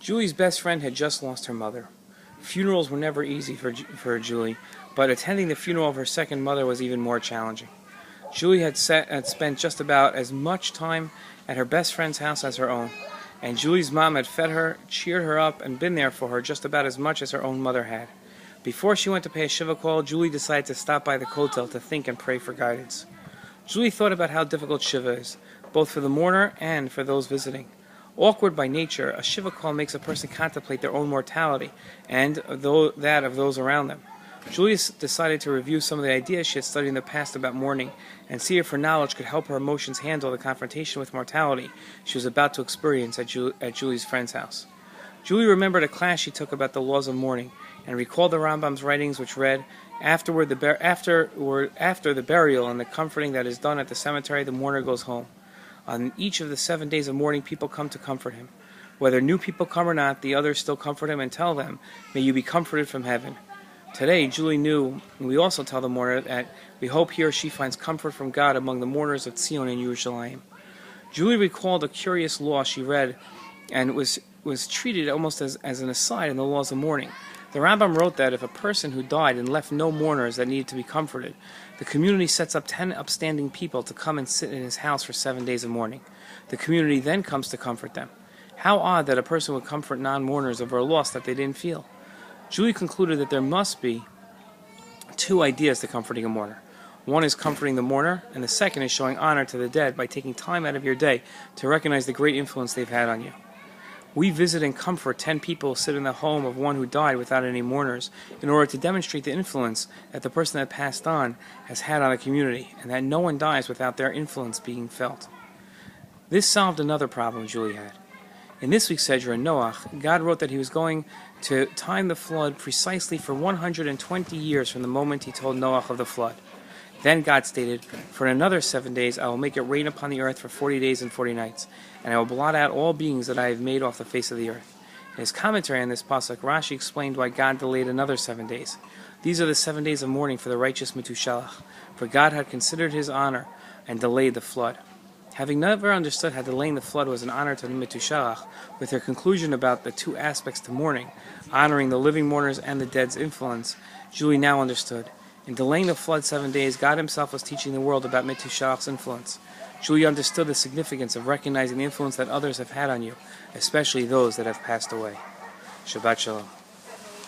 Julie's best friend had just lost her mother. Funerals were never easy for Julie, but attending the funeral of her second mother was even more challenging. Julie had spent just about as much time at her best friend's house as her own, and Julie's mom had fed her, cheered her up, and been there for her just about as much as her own mother had. Before she went to pay a shiva call, Julie decided to stop by the kotel to think and pray for guidance. Julie thought about how difficult shiva is, both for the mourner and for those visiting. Awkward by nature, a shiva call makes a person contemplate their own mortality and that of those around them. Julie decided to review some of the ideas she had studied in the past about mourning and see if her knowledge could help her emotions handle the confrontation with mortality she was about to experience at Julie's friend's house. Julie remembered a class she took about the laws of mourning and recalled the Rambam's writings, which read, after the burial and the comforting that is done at the cemetery, the mourner goes home. On each of the 7 days of mourning, people come to comfort him. Whether new people come or not, the others still comfort him and tell them, may you be comforted from heaven. Today, Julie knew, and we also tell the mourner that we hope he or she finds comfort from God among the mourners of Zion and Yerushalayim. Julie recalled a curious law she read and was treated almost as an aside in the laws of mourning. The Rambam wrote that if a person who died and left no mourners that needed to be comforted, the community sets up 10 upstanding people to come and sit in his house for 7 days of mourning. The community then comes to comfort them. How odd that a person would comfort non-mourners over a loss that they didn't feel. Julie concluded that there must be two ideas to comforting a mourner. One is comforting the mourner, and the second is showing honor to the dead by taking time out of your day to recognize the great influence they've had on you. We visit and comfort 10 people who sit in the home of one who died without any mourners in order to demonstrate the influence that the person that passed on has had on the community, and that no one dies without their influence being felt. This solved another problem Julie had. In this week's Sedra Noach, God wrote that he was going to time the flood precisely for 120 years from the moment he told Noach of the flood. Then God stated, for another 7 days I will make it rain upon the earth for 40 days and 40 nights, and I will blot out all beings that I have made off the face of the earth. In his commentary on this pasuk, Rashi explained why God delayed another 7 days. These are the 7 days of mourning for the righteous Metushalach, for God had considered his honor and delayed the flood. Having never understood how delaying the flood was an honor to the Metushalach, with their conclusion about the two aspects to mourning, honoring the living mourners and the dead's influence, Julie now understood. In delaying the flood 7 days, God himself was teaching the world about Metushalach's influence. Julie understood the significance of recognizing the influence that others have had on you, especially those that have passed away. Shabbat Shalom.